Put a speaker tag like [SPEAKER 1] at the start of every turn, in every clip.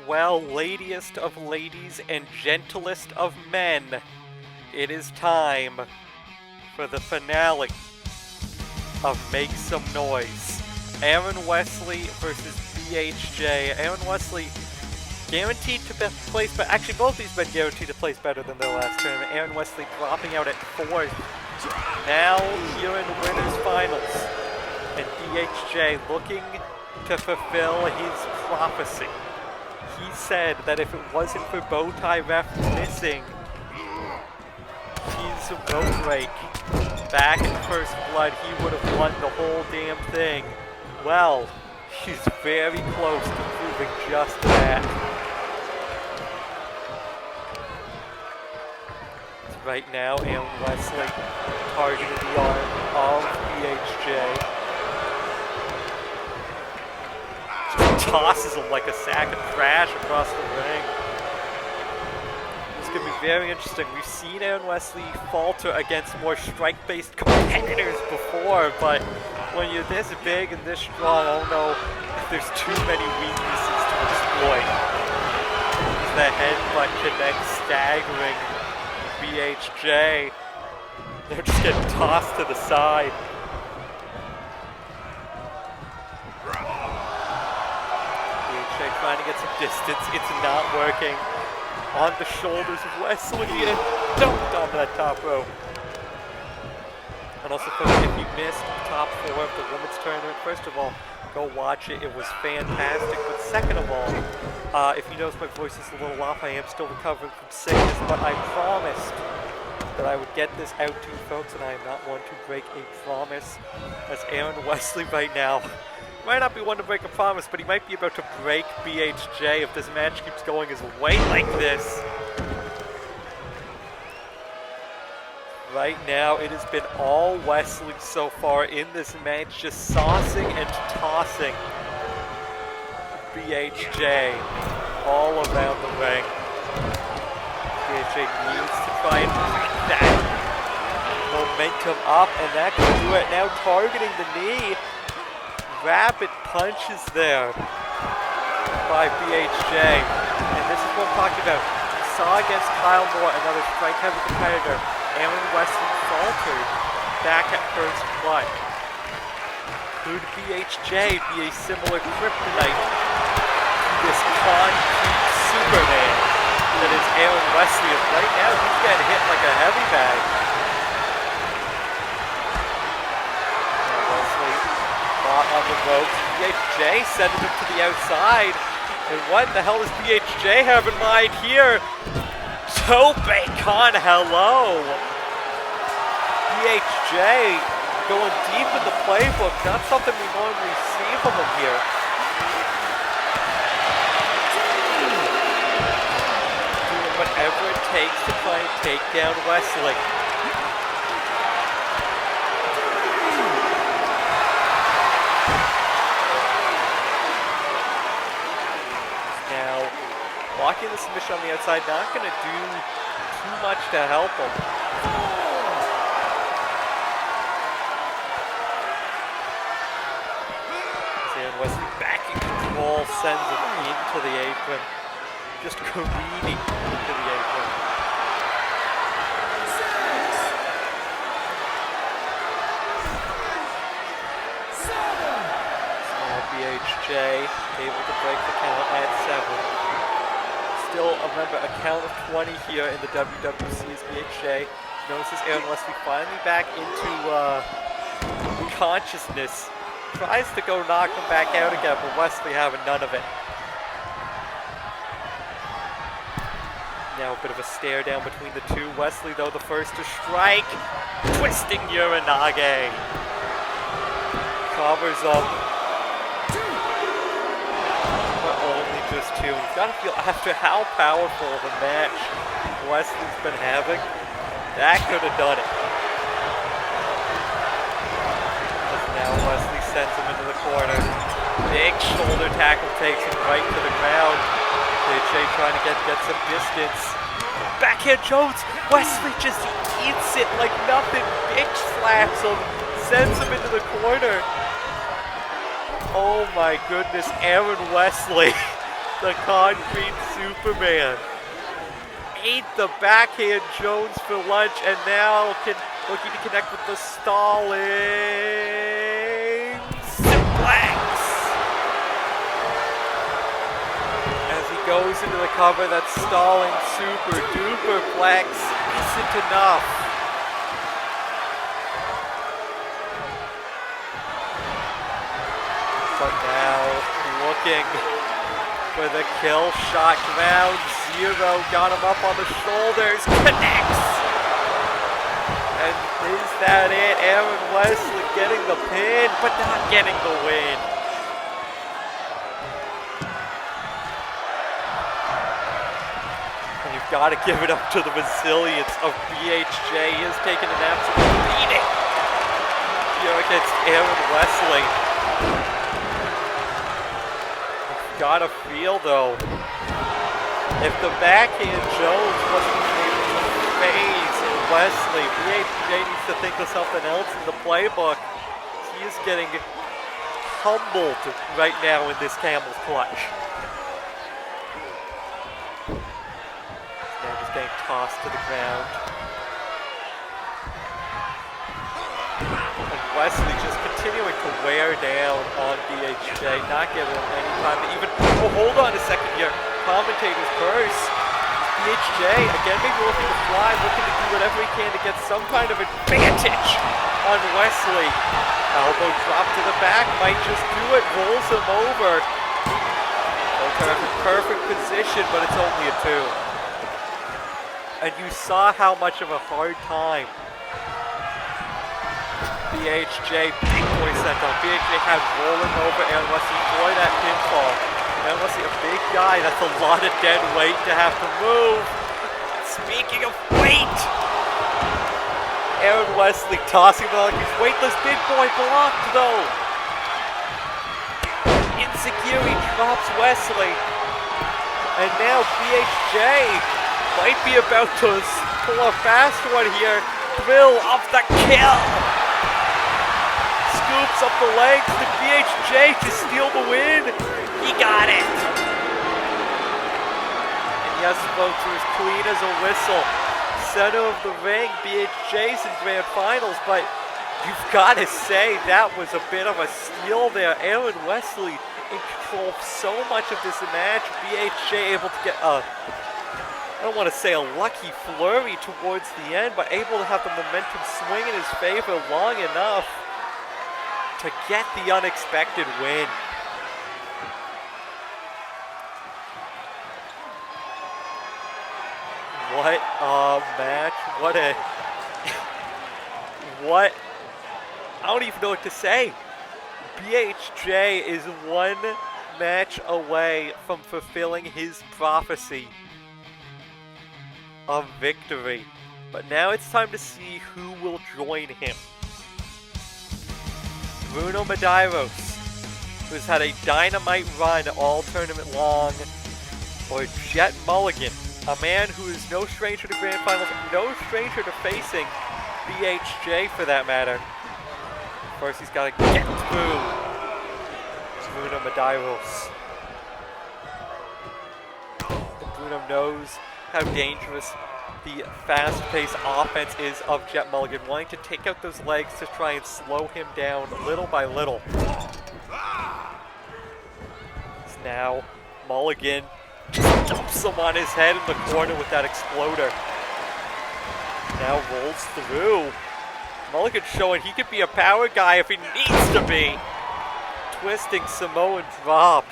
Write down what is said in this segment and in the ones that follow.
[SPEAKER 1] Well, ladiest of ladies and gentlest of men, it is time for the finale of Make Some Noise. Aaron Wesley versus BHJ. Aaron Wesley guaranteed to place, but actually both these men guaranteed to place better than their last tournament. Aaron Wesley dropping out at 4th. Now here in the winners finals, and BHJ looking to fulfill his prophecy. He said that if it wasn't for Bowtie Ref missing his vote break back in First Blood, he would have won the whole damn thing. Well, he's very close to proving just that. Right now, Aaron Wesley targeting the arm of BHJ. Just tosses him like a sack of trash across the ring. It's going to be very interesting. We've seen Aaron Wesley falter against more strike-based competitors before, but when you're this big and this strong, I don't know if there's too many weaknesses to exploit. The headbutt connects, staggering BHJ. They're just getting tossed to the side. BHJ trying to get some distance. It's not working. On the shoulders of Wesley and dumped onto that top rope. And also, folks, if you missed the top 4 of the women's tournament, first of all, go watch it. It was fantastic. But second of all, if you notice my voice is a little off, I am still recovering from sickness, but I promised that I would get this out to you folks, and I am not one to break a promise. As Aaron Wesley right now might not be one to break a promise, but he might be about to break BHJ if this match keeps going his way like this. Right now, it has been all Wesley so far in this match, just saucing and tossing BHJ all around the ring. BHJ needs to try and break that momentum up, and that can do it. Now targeting the knee. Rapid punches there by BHJ. And this is what I'm talking about. We saw against Kyle Moore, another strike-heavy competitor, Aaron Wesley faltered back at First Blood. Could BHJ be a similar kryptonite to this concrete Superman that is Aaron Wesley? And right now, he's getting hit like a heavy bag. On the ropes, BHJ sending him to the outside. And what the hell does BHJ have in mind here? Tope con, hello! BHJ going deep in the playbook, not something we normally see from him here. Doing whatever it takes to try and take down Wesley. Blocking the submission on the outside, not going to do too much to help him. Aaron Wesley back in control, sends him into the apron. Just careening into the apron. Now BHJ able to break the count at 7. Still, remember, a count of 20 here in the WWC as BHJ notices Aaron Wesley finally back into consciousness. Tries to go knock him back out again, but Wesley having none of it. Now a bit of a stare down between the two. Wesley, though, the first to strike. Twisting Uranage. Covers up. Just two. You've got to feel, after how powerful of a match Wesley's been having, that could have done it. But now Wesley sends him into the corner. Big shoulder tackle takes him right to the ground. BHJ trying to get some distance. Backhand Jones. Wesley just eats it like nothing. Big slaps him. Sends him into the corner. Oh my goodness, Aaron Wesley the concrete Superman. Ate the backhand Jones for lunch, and now looking to connect with the stalling suplex. As he goes into the cover, that stalling super duper plex isn't enough. But now looking for the kill shot, ground zero, got him up on the shoulders, connects! And is that it? Aaron Wesley getting the pin, but not getting the win. And you've got to give it up to the resilience of BHJ. He is taking an absolute beating here against Aaron Wesley. Gotta feel though, if the backhand Jones wasn't able to phase Wesley, BHJ needs to think of something else in the playbook. He is getting humbled right now in this Camel's clutch. Now just getting tossed to the ground. Wesley just continuing to wear down on BHJ, not giving him any time to even, oh, hold on a second here, commentator's curse. BHJ, again, maybe looking to fly, looking to do whatever he can to get some kind of advantage on Wesley. Elbow drop to the back, might just do it, rolls him over. Perfect position, but it's only a 2. And you saw how much of a hard time BHJ, big boy sent on. BHJ had rolling over Aaron Wesley. Boy, that pinfall. Aaron Wesley, a big guy. That's a lot of dead weight to have to move. Speaking of weight, Aaron Wesley tossing him like he's weightless. Big boy blocked though. Insecure, he drops Wesley. And now BHJ might be about to pull a fast one here. Thrill of the kill. Scoops up the legs to BHJ to steal the win. He got it. And yes, folks, it was clean as a whistle. Center of the ring, BHJ's in grand finals, but you've got to say that was a bit of a steal there. Aaron Wesley in control of so much of this match. BHJ able to get I don't want to say a lucky flurry towards the end, but able to have the momentum swing in his favor long enough to get the unexpected win. What a match. What I don't even know what to say. BHJ is one match away from fulfilling his prophecy of victory. But now it's time to see who will join him. Bruno Medeiros, who's had a dynamite run all tournament long, or Jet Mulligan, a man who is no stranger to grand finals, no stranger to facing BHJ for that matter. Of course, he's got to get through Bruno Medeiros. And Bruno knows how dangerous the fast-paced offense is of Jet Mulligan, wanting to take out those legs to try and slow him down little by little. So now Mulligan just dumps him on his head in the corner with that exploder. Now rolls through. Mulligan showing he could be a power guy if he needs to be. Twisting Samoan drop.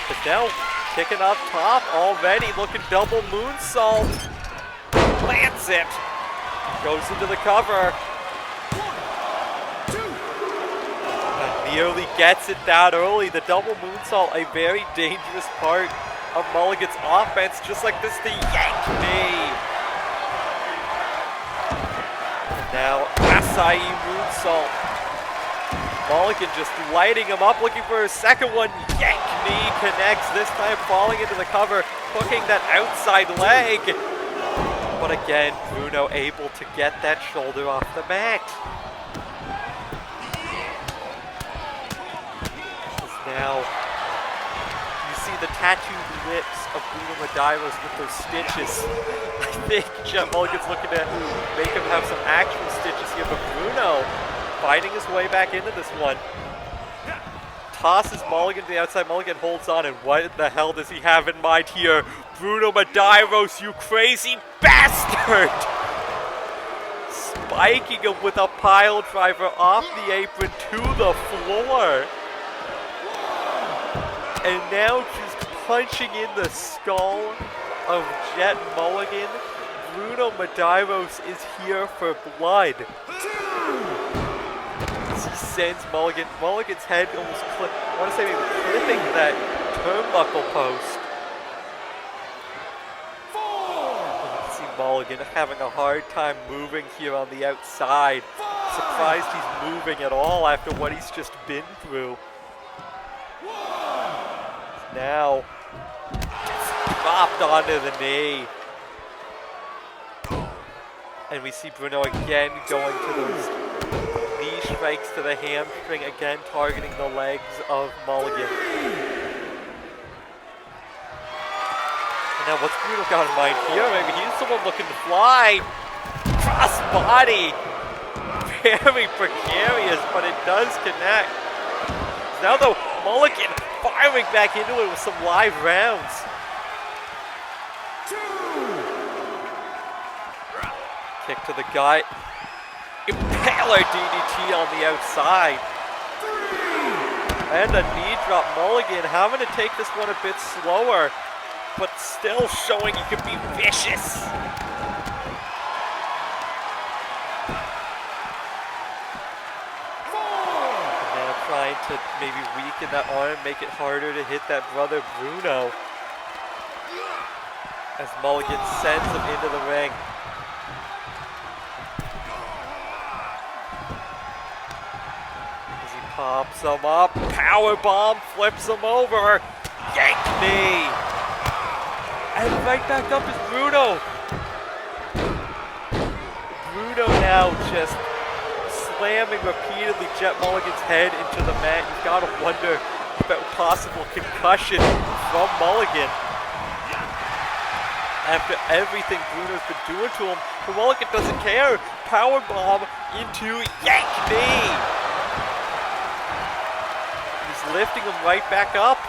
[SPEAKER 1] But now kicking up top already, looking double moonsault. Lands it. Goes into the cover. And nearly gets it that early. The double moonsault, a very dangerous part of Mulligan's offense, just like this, the yank knee. And now acai moonsault. Mulligan just lighting him up, looking for his second one. Yank knee connects, this time falling into the cover, hooking that outside leg. But again, Bruno able to get that shoulder off the mat. Now see the tattooed lips of Bruno Medeiros with those stitches. I think Jet Mulligan's looking to make him have some actual stitches here, but Bruno fighting his way back into this one. Tosses Mulligan to the outside. Mulligan holds on, and what the hell does he have in mind here? Bruno Medeiros, you crazy bastard! Spiking him with a pile driver off the apron to the floor. And now just punching in the skull of Jet Mulligan. Bruno Medeiros is here for blood. He sends Mulligan's head almost I want to say maybe clipping that turnbuckle post. You can see Mulligan having a hard time moving here on the outside. Surprised he's moving at all after what he's just been through. Now, dropped onto the knee. And we see Bruno again going to those knee strikes to the hamstring, again targeting the legs of Mulligan. And now what's Bruno got in mind here? Maybe he's the one looking to fly. Cross body. Very precarious, but it does connect. Now though, Mulligan firing back into it with some live rounds. Kick to the gut. Impaler DDT on the outside. And a knee drop. Mulligan having to take this one a bit slower, but still showing he can be vicious. Trying to maybe weaken that arm, make it harder to hit that brother Bruno. As Mulligan sends him into the ring. As he pops him up, powerbomb, flips him over, yank knee. And right back up is Bruno. Bruno now just slamming repeatedly Jet Mulligan's head into the mat. You've got to wonder about possible concussion from Mulligan. After everything Bruno's been doing to him, but Mulligan doesn't care. Powerbomb into yank knee. He's lifting him right back up.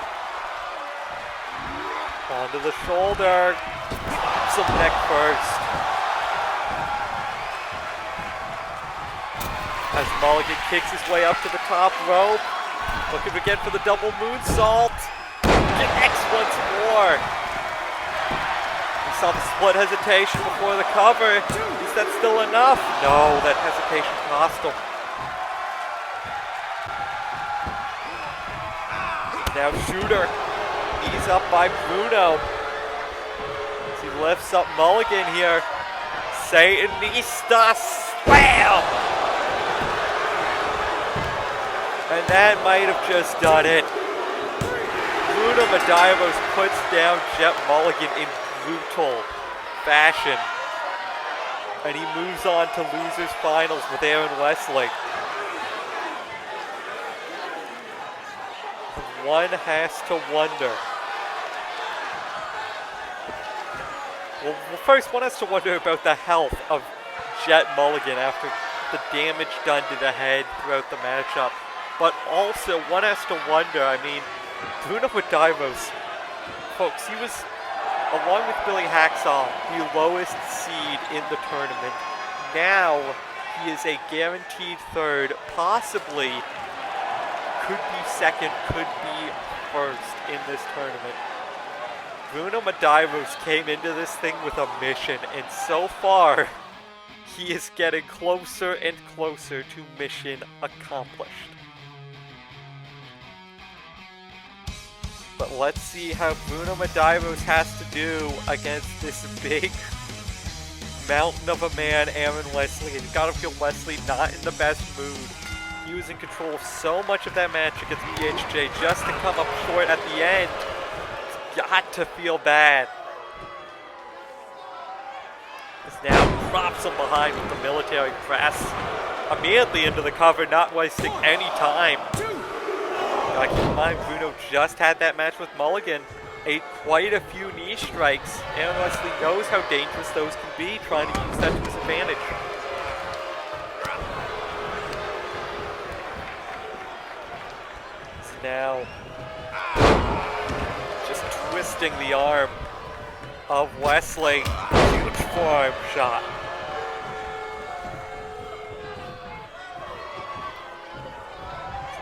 [SPEAKER 1] Onto the shoulder. Some neck first. As Mulligan kicks his way up to the top rope. Looking again for the double moonsault. Connects once more. We saw the split hesitation before the cover. Is that still enough? No, that hesitation cost him. Now Shooter. Knees up by Bruno. As he lifts up Mulligan here. Satanista slam! And that might have just done it. Bruno Medeiros puts down Jet Mulligan in brutal fashion. And he moves on to losers finals with Aaron Wesley. One has to wonder. Well, first, one has to wonder about the health of Jet Mulligan after the damage done to the head throughout the matchup. But also, one has to wonder, I mean, Bruno Medeiros, folks, he was, along with Billy Hacksaw, the lowest seed in the tournament. Now, he is a guaranteed third, possibly could be second, could be first in this tournament. Bruno Medeiros came into this thing with a mission, and so far, he is getting closer and closer to mission accomplished. But let's see how Bruno Medeiros has to do against this big mountain of a man, Aaron Wesley. And you gotta feel Wesley not in the best mood. He was in control of so much of that match against BHJ just to come up short at the end. It's got to feel bad. This now drops him behind with the military press. Immediately into the cover, not wasting any time. Keep in mind, Bruno just had that match with Mulligan. Ate quite a few knee strikes. Aaron Wesley knows how dangerous those can be, trying to use that to his advantage. So now, just twisting the arm of Wesley. Huge forearm shot.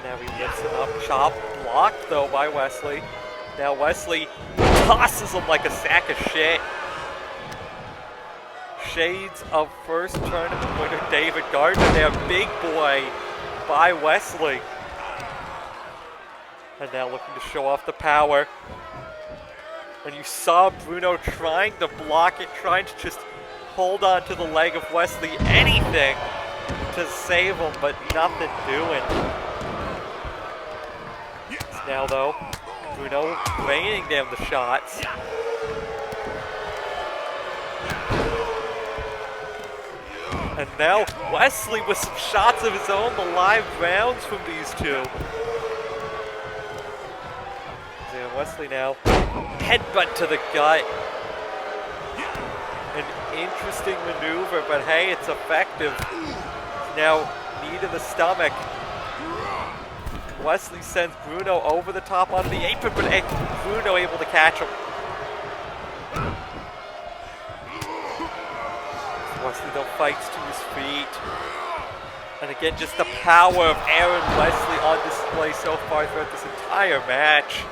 [SPEAKER 1] Now he lifts him up. Chop blocked though by Wesley. Now Wesley tosses him like a sack of shit. Shades of first tournament winner David Gardner. There, big boy by Wesley. And now looking to show off the power. And you saw Bruno trying to block it, trying to just hold on to the leg of Wesley. Anything to save him, but nothing doing. Now though, Bruno raining down the shots. And now Wesley with some shots of his own, the live rounds from these two. And Wesley now, headbutt to the gut. An interesting maneuver, but hey, it's effective. Now, knee to the stomach. Wesley sends Bruno over the top onto the apron, but Bruno able to catch him. Wesley though fights to his feet. And again, just the power of Aaron Wesley on display so far throughout this entire match.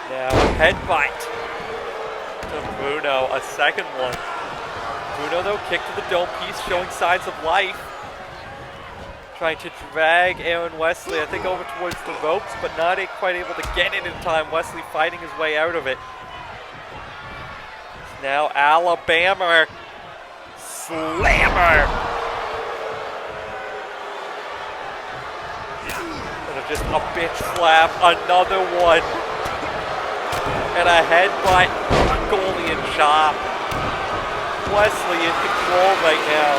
[SPEAKER 1] Now, headbutt to Bruno, a second one. Bruno, though, kick to the dome piece, showing signs of life. Trying to drag Aaron Wesley, I think, over towards the ropes, but not quite able to get it in time. Wesley fighting his way out of it. Now, Alabama Slammer. And just a bitch slap, another one. And a headbutt, Mongolian chop. Wesley in control right now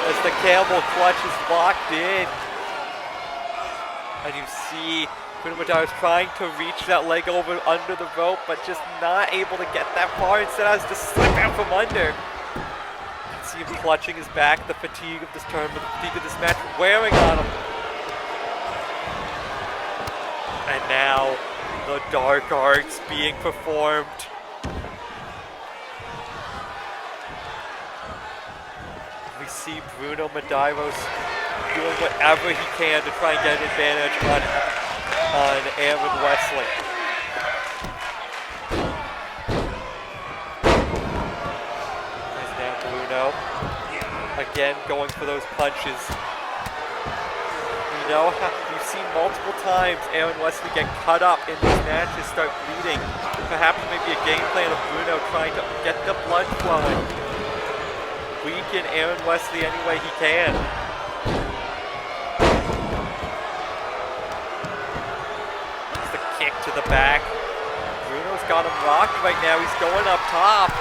[SPEAKER 1] as the Campbell clutch is locked in. And you see Bruno Medeiros trying to reach that leg over under the rope, but just not able to get that far. Instead has to slip out from under. You can see him clutching his back, the fatigue of this tournament, the fatigue of this match wearing on him. And now the dark arts being performed. We see Bruno Medeiros doing whatever he can to try and get an advantage on Aaron Wesley. There's now Bruno. Again, going for those punches. You know, we've seen multiple times Aaron Wesley get cut up in these matches, start bleeding. Perhaps maybe a game plan of Bruno trying to get the blood flowing. Weaken Aaron Wesley any way he can. It's the kick to the back. Bruno's got him rocked right now. He's going up top.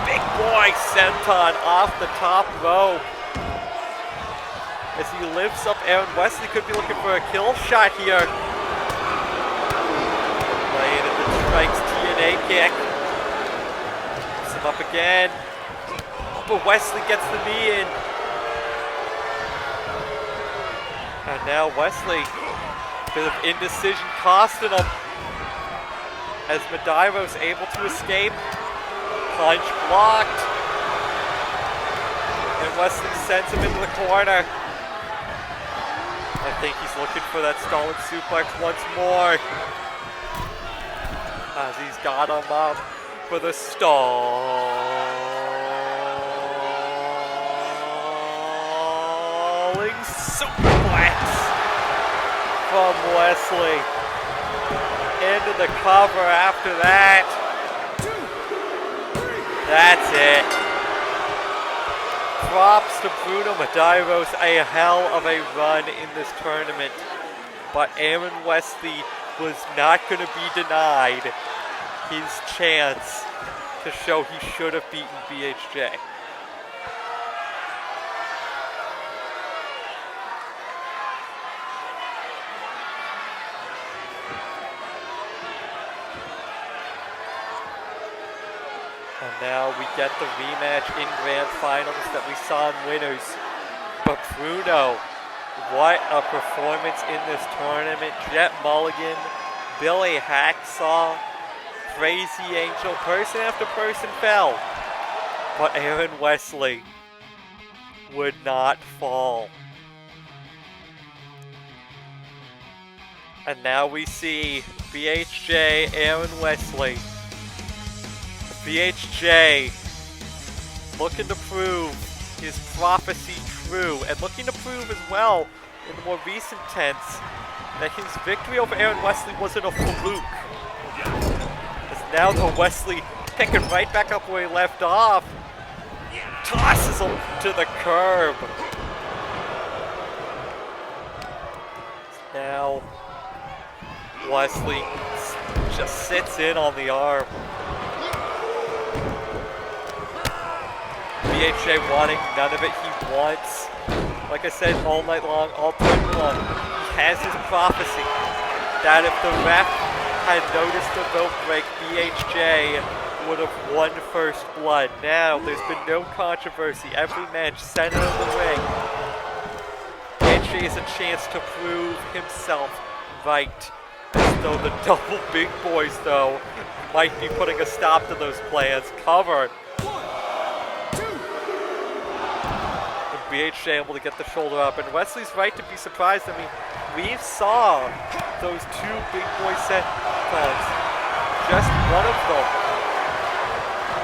[SPEAKER 1] Big boy senton off the top rope. As he lifts up Aaron Wesley, could be looking for a kill shot here. Laying at the strikes TNA kick. Lifts him up again. But Wesley gets the knee in. And now Wesley, a bit of indecision costing him. As Medeiros able to escape. Punch blocked. And Wesley sends him into the corner. I think he's looking for that stalling suplex once more. As he's got him up for the stalling suplex from Wesley. Into the cover after that. That's it. Props to Bruno Medeiros, a hell of a run in this tournament. But Aaron Wesley was not going to be denied his chance to show he should have beaten BHJ. And now we get the rematch in Grand Finals that we saw in Winners. But Bruno, what a performance in this tournament. Jet Mulligan, Billy Hacksaw, Crazy Angel, person after person fell. But Aaron Wesley would not fall. And now we see BHJ, Aaron Wesley. BHJ looking to prove his prophecy true, and looking to prove as well in the more recent tense that his victory over Aaron Wesley wasn't a fluke. As now the Wesley picking right back up where he left off, tosses him to the curb. Now Wesley just sits in on the arm. BHJ wanting none of it. He wants, like I said, all night long, all tournament long, he has his prophecy that if the ref had noticed the vote break, BHJ would have won first blood. Now, there's been no controversy. Every match center of the ring. BHJ has a chance to prove himself right. As though the double big boys, though, might be putting a stop to those plans. Covered. BHJ able to get the shoulder up, and Wesley's right to be surprised. I mean, we saw those two big boy set plans. Just one of them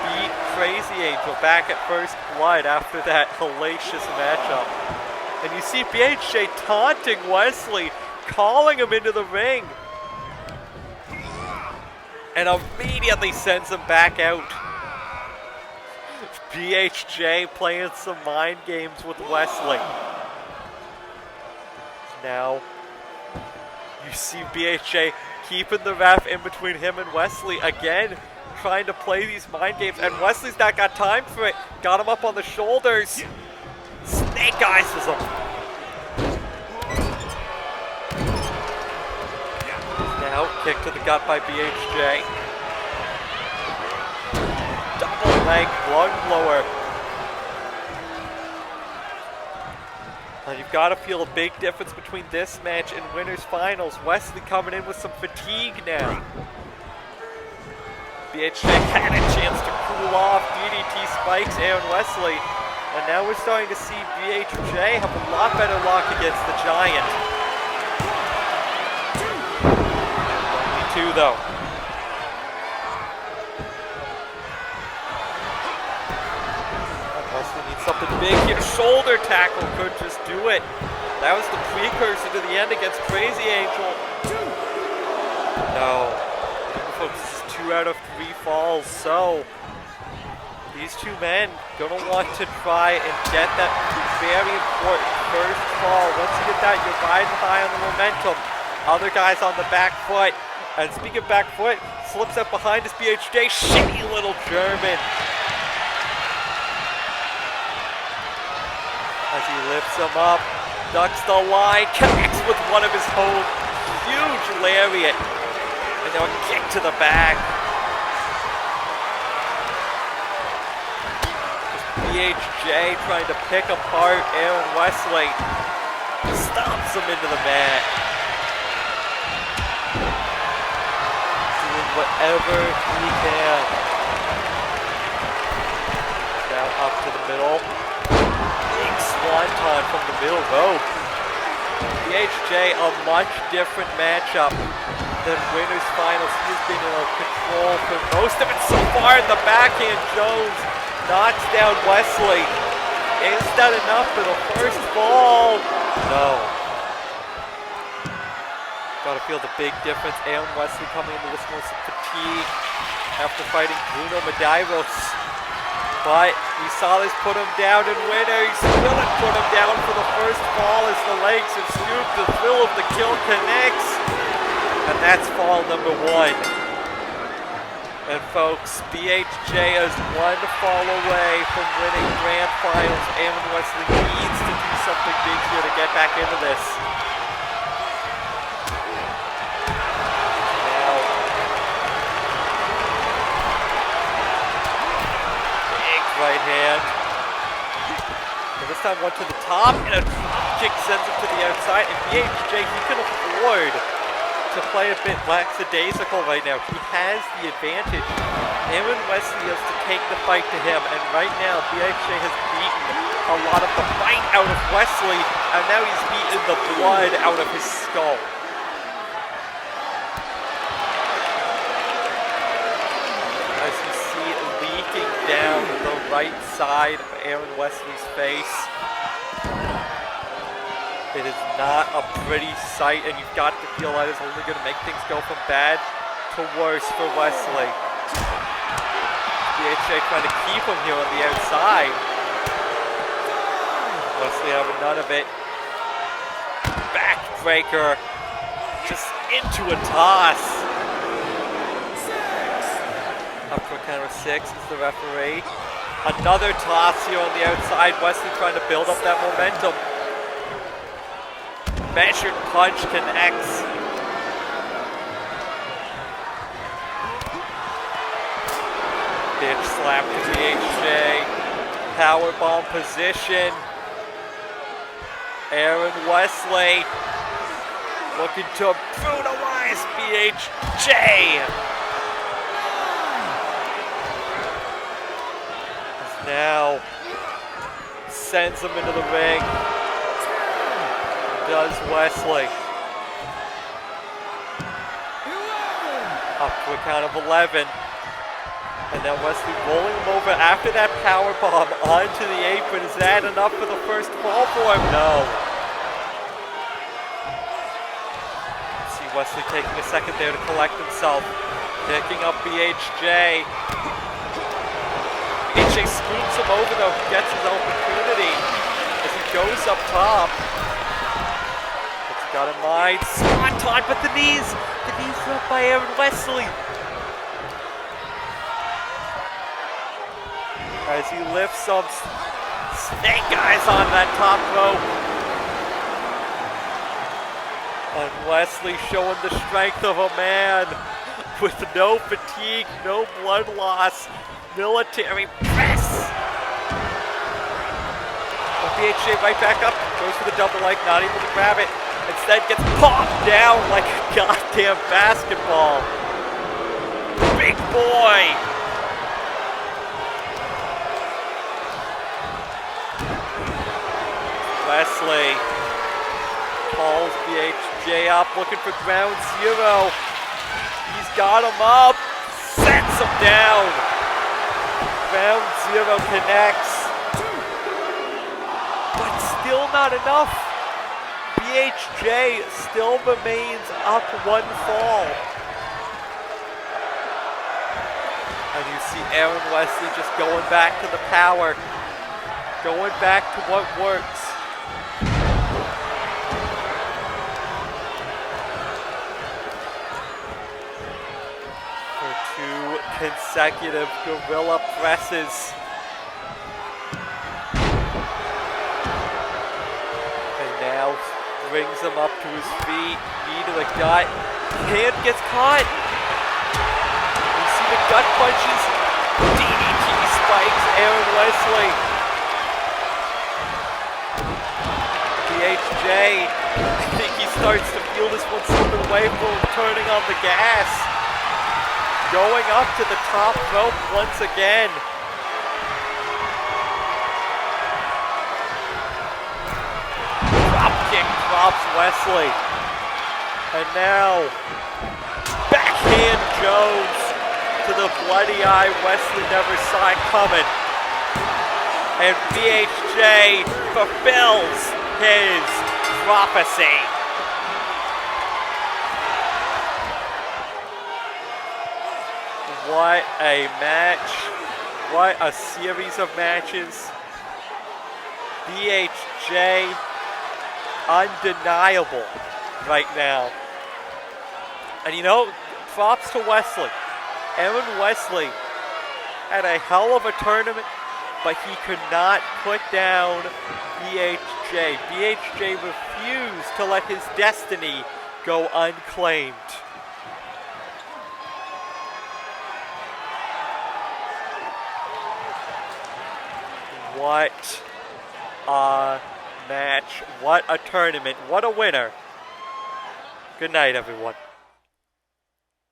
[SPEAKER 1] beat Crazy Angel back at first blood after that hellacious matchup. And you see BHJ taunting Wesley, calling him into the ring, and immediately sends him back out. BHJ playing some mind games with Wesley. Now, you see BHJ keeping the ref in between him and Wesley again, trying to play these mind games, and Wesley's not got time for it. Got him up on the shoulders. Snake Eyes him. Now, kick to the gut by BHJ. Double leg lung blower. And you've got to feel a big difference between this match and Winners Finals. Wesley coming in with some fatigue now. BHJ had a chance to cool off. DDT spikes Aaron Wesley. And now we're starting to see BHJ have a lot better luck against the Giant. Only two though. Wesley needs something big here. Shoulder tackle could just do it. That was the precursor to the end against Crazy Angel. No. Folks, this is 2 out of 3 falls. So, these two men gonna want to try and get that very important first fall. Once you get that, you're riding high on the momentum. Other guys on the back foot. And speaking of back foot, slips up behind his BHJ. Shitty little German. As he lifts him up, ducks the line, connects with one of his whole huge lariat. And now a kick to the back. BHJ trying to pick apart Aaron Wesley. Stomps him into the mat. Doing whatever he can. Now up to the middle. Big swanton from the middle rope. BHJ a much different matchup than Winners Finals. He's been in control for most of it so far. In the backhand, Jones knocks down Wesley. Is that enough for the first fall? No. Gotta feel the big difference. Aaron Wesley coming into this one with some fatigue after fighting Bruno Medeiros. But we saw this put him down in Winners. Will it put him down for the first fall as the legs are scooped? The thrill of the kill connects. And that's fall number 1. And folks, BHJ is one fall away from winning Grand Finals. Aaron Wesley needs to do something big here to get back into this. Now, big right hand. And this time went to the top, and a drop kick sends him to the outside. And BHJ, he can afford to play a bit lackadaisical right now. He has the advantage. Aaron Wesley has to take the fight to him, and right now BHJ has beaten a lot of the fight out of Wesley, and now he's beaten the blood out of his skull. As you see it leaking down the right side of Aaron Wesley's face. It is not a pretty sight, and you've got to feel that is only going to make things go from bad to worse for Wesley. BHJ trying to keep him here on the outside. Wesley having none of it. Backbreaker. Just into a toss. Up to a count of 6 is the referee. Another toss here on the outside. Wesley trying to build up that momentum. Measured punch connects. Bitch slap to BHJ. Powerbomb position. Aaron Wesley looking to brutalize BHJ. Now sends him into the ring. Does Wesley. Up to a count of 11. And now Wesley rolling him over after that powerbomb onto the apron. Is that enough for the first fall for him? No. See Wesley taking a second there to collect himself. Picking up BHJ. BHJ scoops him over though. He gets his opportunity as he goes up top. Got in mind, swanton, but the knees up by Aaron Wesley. As he lifts some snake eyes on that top rope. And Wesley showing the strength of a man with no fatigue, no blood loss, military press. But BHJ right back up, goes for the double leg, not able to grab it. Instead gets popped down like a goddamn basketball. Big boy. Wesley calls BHJ up, looking for ground zero. He's got him up, sets him down. Ground zero connects. But still not enough. BHJ still remains up one fall. And you see Aaron Wesley just going back to the power. Going back to what works. For 2 consecutive gorilla presses. And now brings him up to his feet, knee to the gut, hand gets caught. You see the gut punches, DDT spikes Aaron Wesley. BHJ, I think he starts to feel this one slipping away from him, turning on the gas. Going up to the top rope once again. Drops Wesley. And now, backhand Jones to the bloody eye Wesley never saw it coming. And BHJ fulfills his prophecy. What a match. What a series of matches. BHJ undeniable right now. And you know, props to Wesley. Evan Wesley had a hell of a tournament, but he could not put down BHJ. BHJ refused to let his destiny go unclaimed. What a match, what a tournament, what a winner. Good night, everyone.